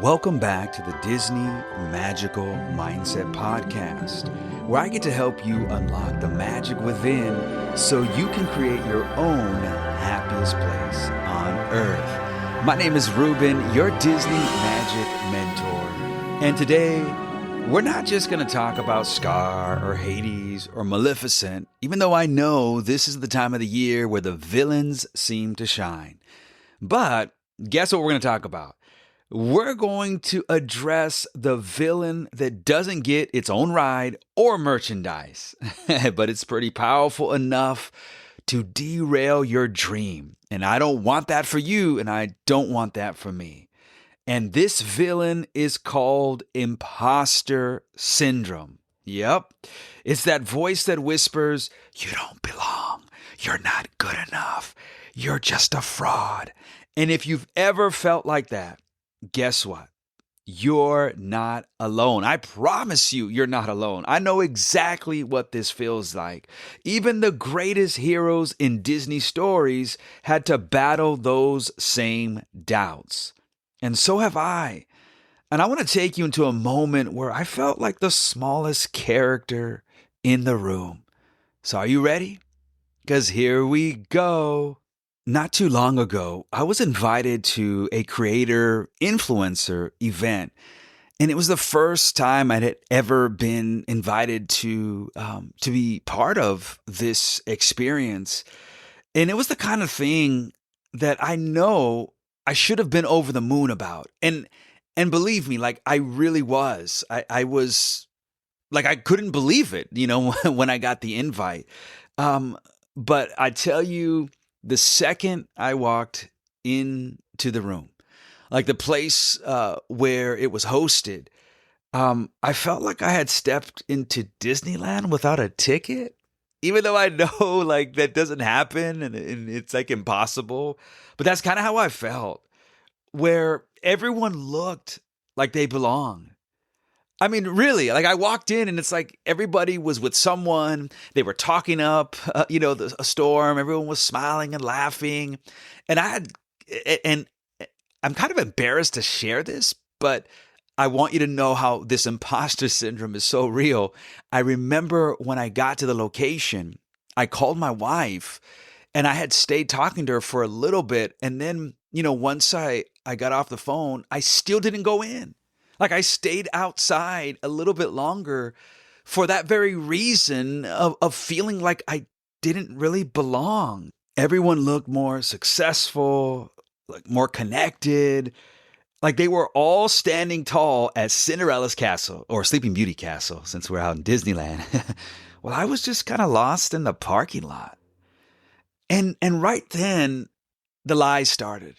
Welcome back to the Disney Magical Mindset Podcast, where I get to help you unlock the magic within so you can create your own happiest place on earth. My name is Ruben, your Disney Magic mentor. And today, we're not just going to talk about Scar or Hades or Maleficent, even though I know this is the time of the year where the villains seem to shine. But guess what we're going to talk about? We're going to address the villain that doesn't get its own ride or merchandise, but it's pretty powerful enough to derail your dream. And I don't want that for you, and I don't want that for me. And this villain is called Imposter Syndrome. Yep, it's that voice that whispers, "You don't belong. You're not good enough. You're just a fraud." And if you've ever felt like that, guess what? You're not alone. I promise you, you're not alone. I know exactly what this feels like. Even the greatest heroes in Disney stories had to battle those same doubts. And so have I. And I want to take you into a moment where I felt like the smallest character in the room. So are you ready? Because here we go. Not too long ago, I was invited to a creator influencer event, and it was the first time I had ever been invited to be part of this experience. And it was the kind of thing that I know I should have been over the moon about. And believe me, like I really was. I was like I couldn't believe it, when I got the invite. But I tell you, the second I walked into the room, like the place where it was hosted, I felt like I had stepped into Disneyland without a ticket, even though I know like that doesn't happen and it's like impossible. But that's kind of how I felt, where everyone looked like they belonged. I mean, really, like I walked in and it's like everybody was with someone. They were talking up, a storm. Everyone was smiling and laughing. And and I'm kind of embarrassed to share this, but I want you to know how this imposter syndrome is so real. I remember when I got to the location, I called my wife and I had stayed talking to her for a little bit. And then, once I got off the phone, I still didn't go in. Like I stayed outside a little bit longer for that very reason of feeling like I didn't really belong. Everyone looked more successful, like more connected, like they were all standing tall at Cinderella's castle or Sleeping Beauty castle, since we're out in Disneyland. Well, I was just kind of lost in the parking lot. And right then the lies started.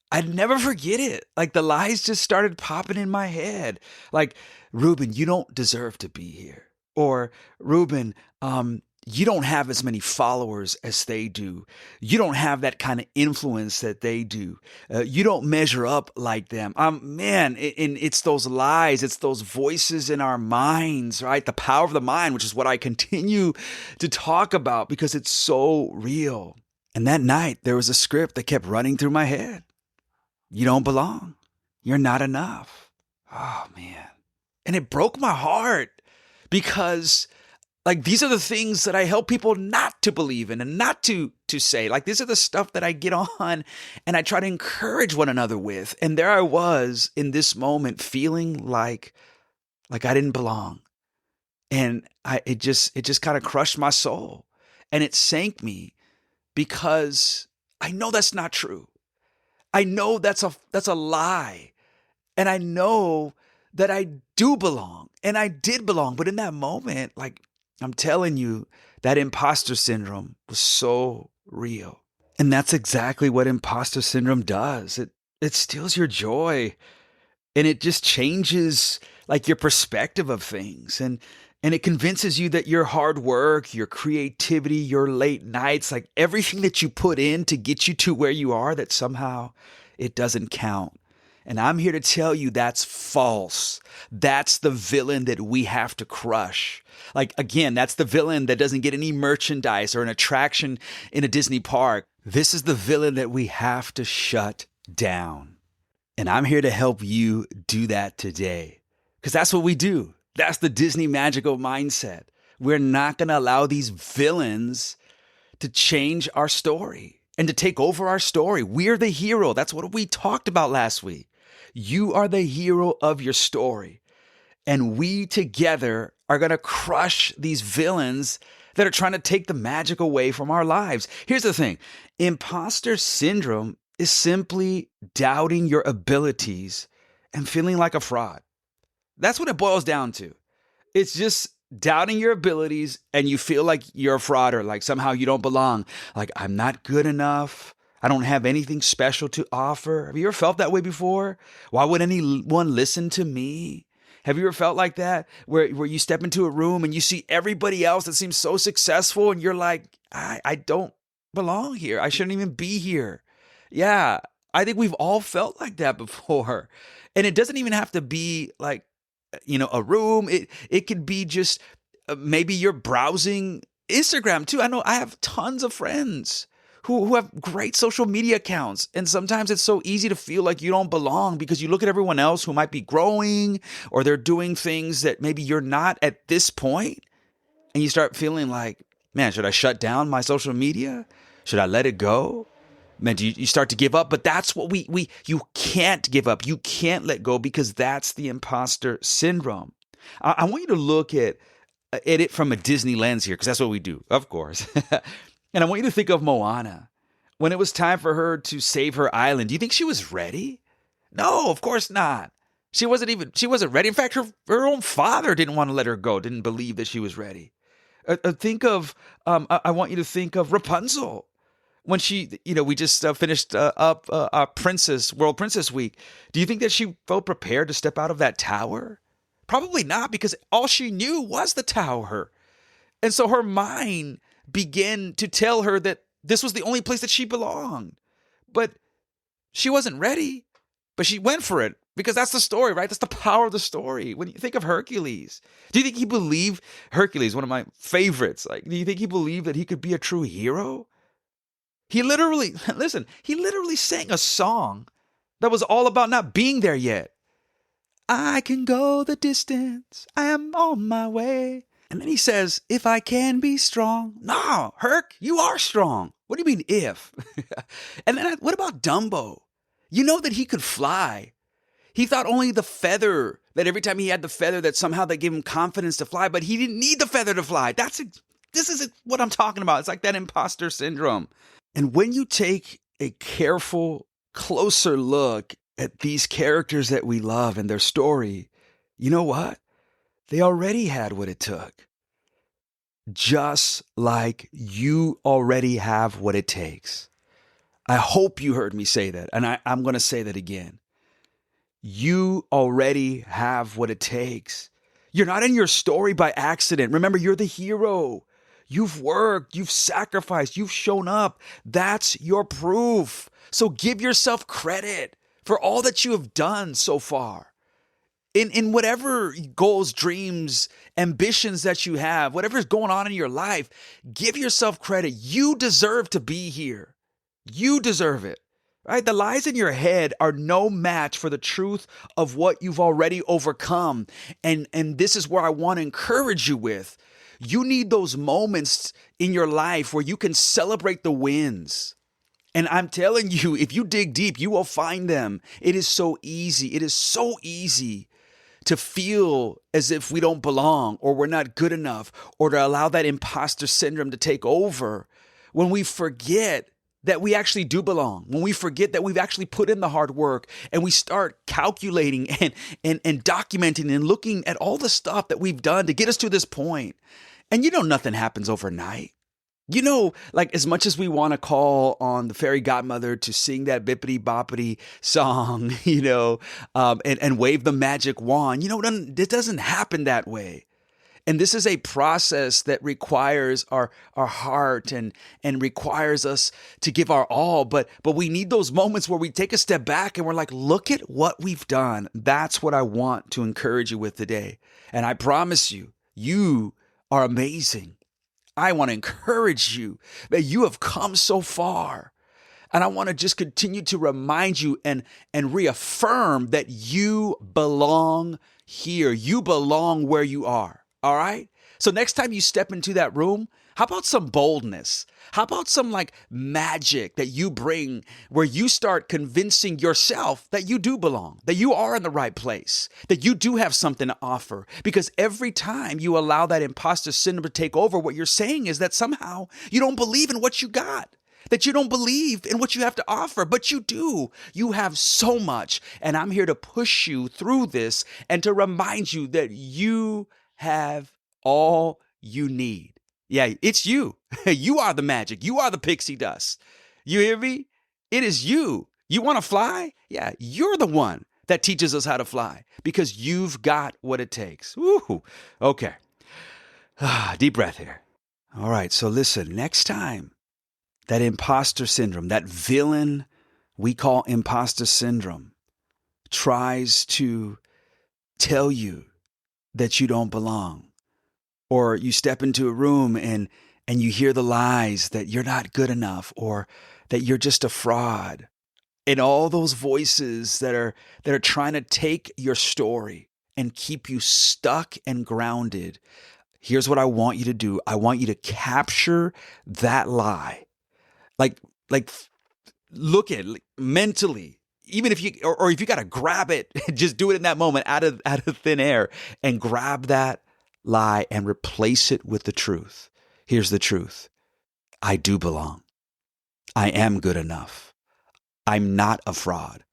I'd never forget it. Like the lies just started popping in my head. Like, "Ruben, you don't deserve to be here." Or, "Ruben, you don't have as many followers as they do. You don't have that kind of influence that they do. You don't measure up like them." Man, and it's those lies. It's those voices in our minds, right? The power of the mind, which is what I continue to talk about because it's so real. And that night, there was a script that kept running through my head. You don't belong. You're not enough. Oh, man. And it broke my heart because like these are the things that I help people not to believe in and not to say. Like these are the stuff that I get on and I try to encourage one another with. And there I was in this moment feeling like I didn't belong. And it just kind of crushed my soul. And it sank me because I know that's not true. I know that's a lie. And I know that I do belong and I did belong. But in that moment, like I'm telling you, that imposter syndrome was so real. And that's exactly what imposter syndrome does. It steals your joy and it just changes like your perspective of things. And it convinces you that your hard work, your creativity, your late nights, like everything that you put in to get you to where you are, that somehow it doesn't count. And I'm here to tell you that's false. That's the villain that we have to crush. Like, again, that's the villain that doesn't get any merchandise or an attraction in a Disney park. This is the villain that we have to shut down. And I'm here to help you do that today. Because that's what we do. That's the Disney magical mindset. We're not going to allow these villains to change our story and to take over our story. We're the hero. That's what we talked about last week. You are the hero of your story. And we together are going to crush these villains that are trying to take the magic away from our lives. Here's the thing. Imposter syndrome is simply doubting your abilities and feeling like a fraud. That's what it boils down to. It's just doubting your abilities and you feel like you're a fraud or like somehow you don't belong. Like, I'm not good enough. I don't have anything special to offer. Have you ever felt that way before? Why would anyone listen to me? Have you ever felt like that where you step into a room and you see everybody else that seems so successful and you're like, I don't belong here. I shouldn't even be here. Yeah, I think we've all felt like that before. And it doesn't even have to be like, a room. It could be just maybe you're browsing Instagram too. I know I have tons of friends who have great social media accounts. And sometimes it's so easy to feel like you don't belong because you look at everyone else who might be growing or they're doing things that maybe you're not at this point. And you start feeling like, man, should I shut down my social media? Should I let it go? Man, you start to give up, but that's what you can't give up. You can't let go because that's the imposter syndrome. I want you to look at it from a Disney lens here because that's what we do, of course. And I want you to think of Moana. When it was time for her to save her island, do you think she was ready? No, of course not. She wasn't ready. In fact, her own father didn't want to let her go, didn't believe that she was ready. I want you to think of Rapunzel. When she, we just finished up our World Princess Week. Do you think that she felt prepared to step out of that tower? Probably not, because all she knew was the tower. And so her mind began to tell her that this was the only place that she belonged. But she wasn't ready, but she went for it because that's the story, right? That's the power of the story. When you think of Hercules, do you think he believed Hercules, one of my favorites? Like, do you think he believed that he could be a true hero? He literally sang a song that was all about not being there yet. I can go the distance. I am on my way. And then he says, if I can be strong. No, Herc, you are strong. What do you mean if? And then what about Dumbo? You know that he could fly. He thought only the feather, that every time he had the feather, that somehow that gave him confidence to fly, but he didn't need the feather to fly. This is what I'm talking about. It's like that imposter syndrome. And when you take a careful, closer look at these characters that we love and their story, you know what? They already had what it took. Just like you already have what it takes. I hope you heard me say that. And I'm going to say that again. You already have what it takes. You're not in your story by accident. Remember, you're the hero. You've worked, you've sacrificed, you've shown up. That's your proof. So give yourself credit for all that you have done so far. In whatever goals, dreams, ambitions that you have, whatever's going on in your life, give yourself credit. You deserve to be here. You deserve it. Right? The lies in your head are no match for the truth of what you've already overcome. And this is where I want to encourage you with. You need those moments in your life where you can celebrate the wins. And I'm telling you, if you dig deep, you will find them. It is so easy. It is so easy to feel as if we don't belong or we're not good enough or to allow that imposter syndrome to take over when we forget that we actually do belong, when we forget that we've actually put in the hard work and we start calculating and documenting and looking at all the stuff that we've done to get us to this point. And nothing happens overnight. Like as much as we want to call on the fairy godmother to sing that bippity boppity song, and wave the magic wand, it doesn't happen that way. And this is a process that requires our heart and requires us to give our all. But we need those moments where we take a step back and we're like, look at what we've done. That's what I want to encourage you with today. And I promise you, you are amazing. I want to encourage you that you have come so far. And I want to just continue to remind you and reaffirm that you belong here. You belong where you are. All right? So next time you step into that room, how about some boldness? How about some like magic that you bring where you start convincing yourself that you do belong, that you are in the right place, that you do have something to offer? Because every time you allow that imposter syndrome to take over, what you're saying is that somehow you don't believe in what you got, that you don't believe in what you have to offer, but you do. You have so much. And I'm here to push you through this and to remind you that you have all you need. Yeah, it's you. You are the magic. You are the pixie dust. You hear me? It is you. You want to fly? Yeah, you're the one that teaches us how to fly because you've got what it takes. Woo. Okay. Deep breath here. All right. So listen, next time that imposter syndrome, that villain we call imposter syndrome, tries to tell you that you don't belong, or you step into a room and you hear the lies that you're not good enough or that you're just a fraud, and all those voices that are trying to take your story and keep you stuck and grounded. Here's what I want you to do. I want you to capture that lie. Like look at it mentally. Even if you, or if you got to grab it, just do it in that moment out of thin air and grab that lie and replace it with the truth. Here's the truth. I do belong. I am good enough. I'm not a fraud.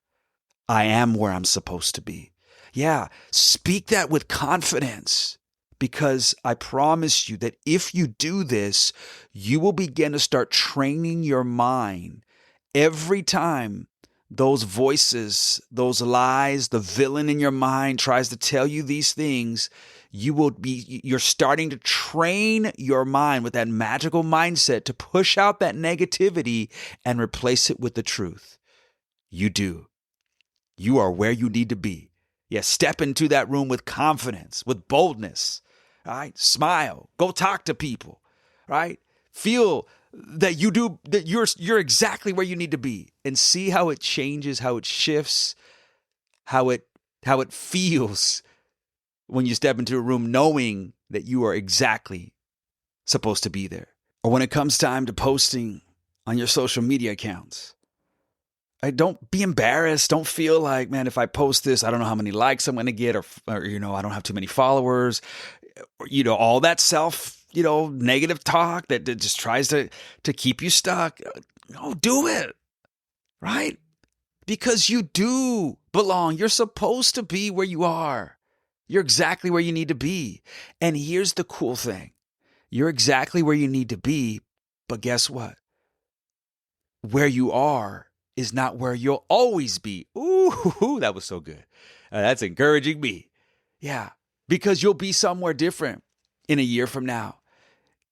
I am where I'm supposed to be. Yeah, speak that with confidence, because I promise you that if you do this, you will begin to start training your mind every time those voices, those lies, the villain in your mind tries to tell you these things. You're starting to train your mind with that magical mindset to push out that negativity and replace it with the truth. You do. You are where you need to be. Yeah, step into that room with confidence, with boldness. All right, smile. Go talk to people. Right? Feel that you're exactly where you need to be, and see how it changes, how it shifts, how it feels when you step into a room knowing that you are exactly supposed to be there. Or when it comes time to posting on your social media accounts, don't be embarrassed. Don't feel like, man, if I post this, I don't know how many likes I'm going to get, or I don't have too many followers, all that self, negative talk that just tries to keep you stuck. No, do it, right? Because you do belong. You're supposed to be where you are. You're exactly where you need to be. And here's the cool thing. You're exactly where you need to be, but guess what? Where you are is not where you'll always be. Ooh, that was so good. That's encouraging me. Yeah, because you'll be somewhere different in a year from now,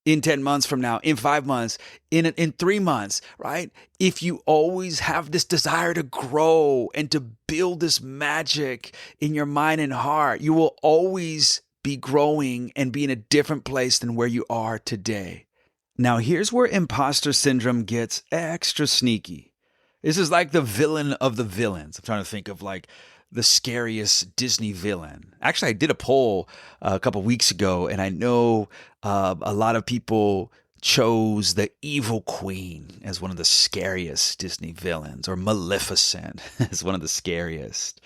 in 10 months from now, in 5 months, in 3 months, right? If you always have this desire to grow and to build this magic in your mind and heart, you will always be growing and be in a different place than where you are today. Now, here's where imposter syndrome gets extra sneaky. This is like the villain of the villains. I'm trying to think of like the scariest Disney villain. Actually, I did a poll a couple weeks ago, and I know a lot of people chose the Evil Queen as one of the scariest Disney villains, or Maleficent as one of the scariest.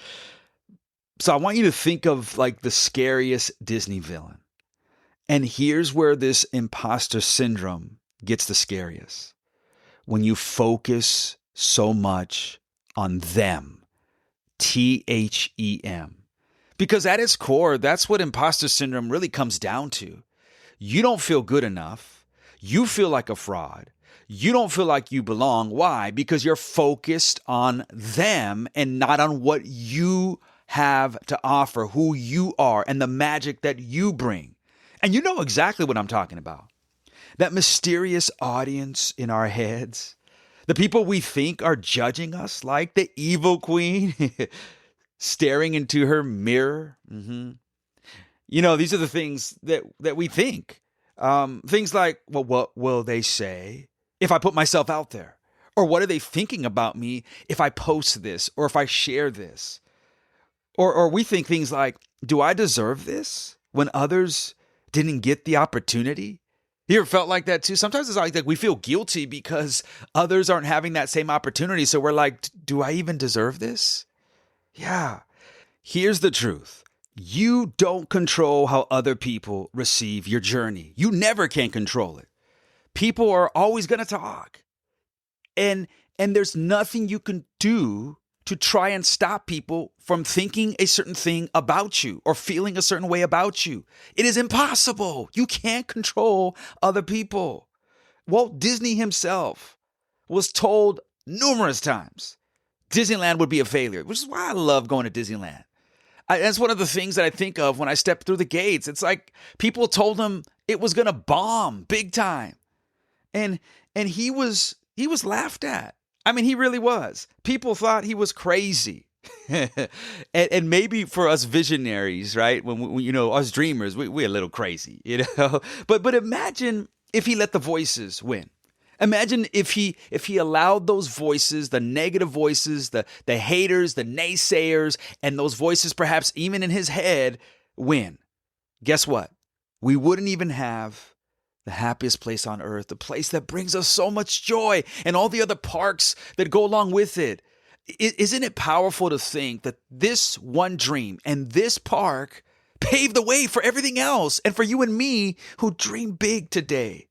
So I want you to think of like the scariest Disney villain. And here's where this imposter syndrome gets the scariest. When you focus so much on them. THEM. Because at its core, that's what imposter syndrome really comes down to. You don't feel good enough. You feel like a fraud. You don't feel like you belong. Why? Because you're focused on them and not on what you have to offer, who you are, and the magic that you bring. And you know exactly what I'm talking about. That mysterious audience in our heads. The people we think are judging us, like the evil queen staring into her mirror. Mm-hmm. These are the things that we think. Things like, well, what will they say if I put myself out there? Or what are they thinking about me if I post this or if I share this? Or we think things like, do I deserve this when others didn't get the opportunity? You ever felt like that too? Sometimes it's like that we feel guilty because others aren't having that same opportunity. So we're like, do I even deserve this? Yeah. Here's the truth. You don't control how other people receive your journey. You never can control it. People are always going to talk. And there's nothing you can do to try and stop people from thinking a certain thing about you or feeling a certain way about you. It is impossible. You can't control other people. Walt Disney himself was told numerous times Disneyland would be a failure, which is why I love going to Disneyland. That's one of the things that I think of when I step through the gates. It's like people told him it was going to bomb big time. And he was laughed at. I mean, he really was. People thought he was crazy. and maybe for us visionaries, right? When we, us dreamers, we're a little crazy, But imagine if he let the voices win. Imagine if he allowed those voices, the negative voices, the haters, the naysayers, and those voices perhaps even in his head win. Guess what? We wouldn't even have the happiest place on earth, the place that brings us so much joy, and all the other parks that go along with it. Isn't it powerful to think that this one dream and this park paved the way for everything else and for you and me who dream big today?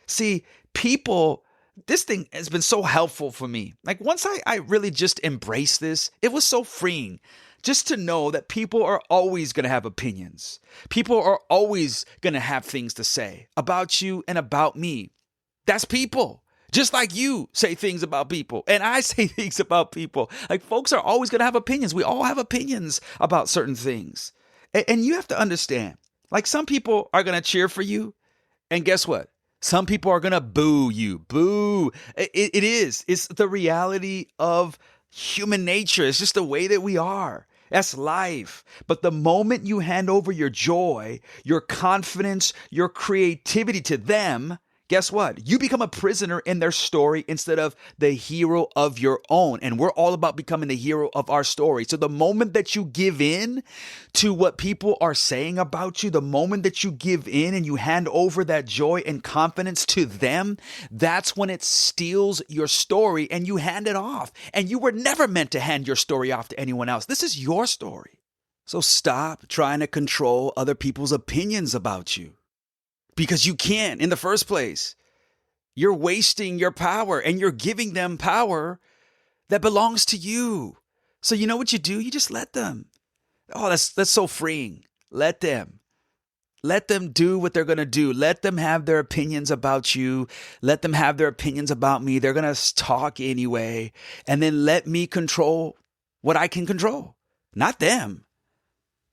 See, people, this thing has been so helpful for me. Like once I really just embraced this, it was so freeing. Just to know that people are always going to have opinions. People are always going to have things to say about you and about me. That's people. Just like you say things about people and I say things about people. Like folks are always going to have opinions. We all have opinions about certain things. And you have to understand, like some people are going to cheer for you. And guess what? Some people are going to boo you. Boo. It is. It's the reality of human nature. It's just the way that we are. That's life. But the moment you hand over your joy, your confidence, your creativity to them, guess what? You become a prisoner in their story instead of the hero of your own. And we're all about becoming the hero of our story. So the moment that you give in to what people are saying about you, the moment that you give in and you hand over that joy and confidence to them, that's when it steals your story and you hand it off. And you were never meant to hand your story off to anyone else. This is your story. So stop trying to control other people's opinions about you. Because you can't in the first place. You're wasting your power and you're giving them power that belongs to you. So you know what you do? You just let them. Oh, that's so freeing. Let them. Let them do what they're going to do. Let them have their opinions about you. Let them have their opinions about me. They're going to talk anyway. And then let me control what I can control, not them.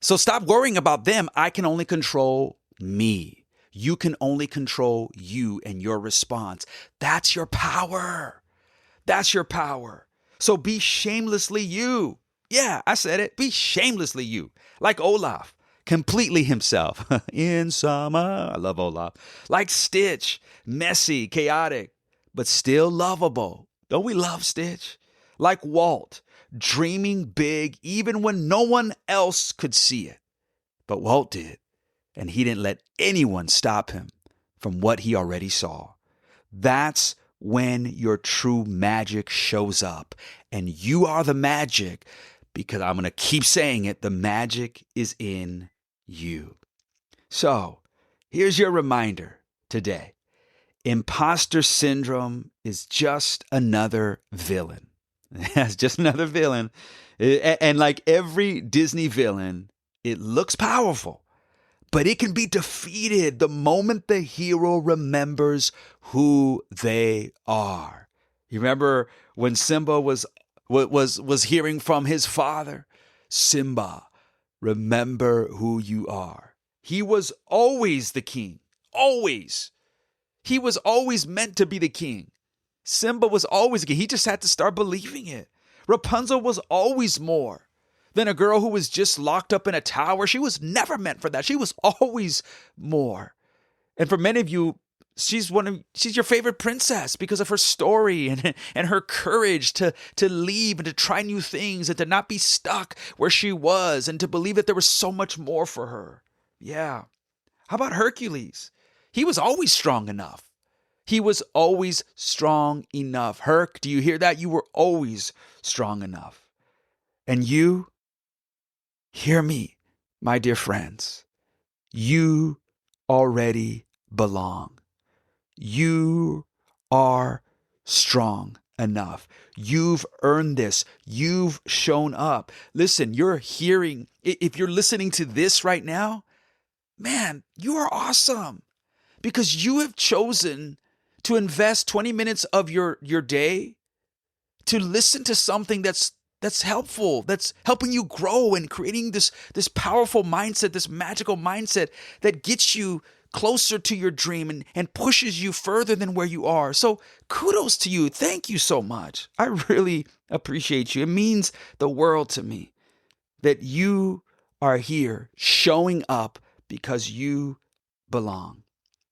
So stop worrying about them. I can only control me. You can only control you and your response. That's your power. That's your power. So be shamelessly you. Yeah, I said it. Be shamelessly you. Like Olaf, completely himself. In summer, I love Olaf. Like Stitch, messy, chaotic, but still lovable. Don't we love Stitch? Like Walt, dreaming big even when no one else could see it. But Walt did. And he didn't let anyone stop him from what he already saw. That's when your true magic shows up. And you are the magic, because I'm going to keep saying it, the magic is in you. So here's your reminder today. Imposter syndrome is just another villain. It's just another villain. And like every Disney villain, it looks powerful. But it can be defeated the moment the hero remembers who they are. You remember when Simba was hearing from his father? Simba, remember who you are. He was always the king. Always. He was always meant to be the king. Simba was always the king. He just had to start believing it. Rapunzel was always more than a girl who was just locked up in a tower. She was never meant for that. She was always more. And for many of you, she's your favorite princess because of her story and her courage to leave and to try new things and to not be stuck where she was and to believe that there was so much more for her. Yeah. How about Hercules? He was always strong enough. He was always strong enough. Herc, do you hear that? You were always strong enough. And you, hear me, my dear friends. You already belong. You are strong enough. You've earned this. You've shown up. Listen, you're hearing, if you're listening to this right now, man, you are awesome because you have chosen to invest 20 minutes of your day to listen to something that's helpful, that's helping you grow and creating this powerful mindset, this magical mindset that gets you closer to your dream and pushes you further than where you are. So kudos to you. Thank you so much. I really appreciate you. It means the world to me that you are here showing up because you belong.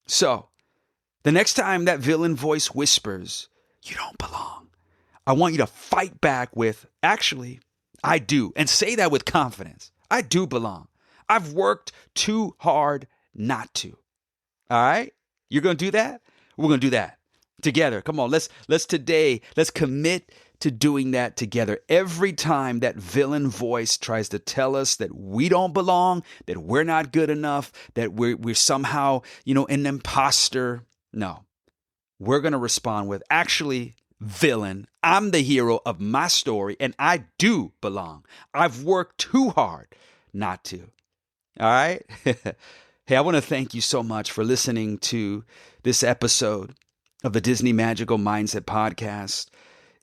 So the next time that villain voice whispers, you don't belong, I want you to fight back with, actually, I do. And say that with confidence. I do belong. I've worked too hard not to. All right? You're going to do that? We're going to do that together. Come on, let's commit to doing that together. Every time that villain voice tries to tell us that we don't belong, that we're not good enough, that we're somehow, an imposter. No, we're going to respond with, actually, villain, I'm the hero of my story and I do belong. I've worked too hard not to. All right? Hey, I want to thank you so much for listening to this episode of the Disney Magical Mindset Podcast.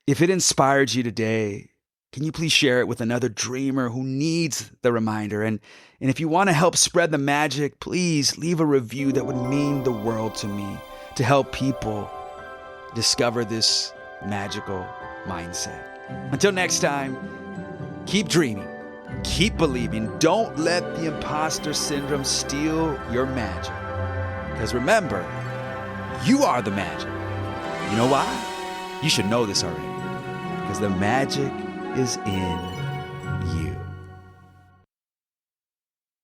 If it inspired you today, can you please share it with another dreamer who needs the reminder? And if you want to help spread the magic, please leave a review. That would mean the world to me to help people discover this magical mindset. Until next time, keep dreaming. Keep believing. Don't let the imposter syndrome steal your magic. Because remember, you are the magic. You know why? You should know this already. Because the magic is in you.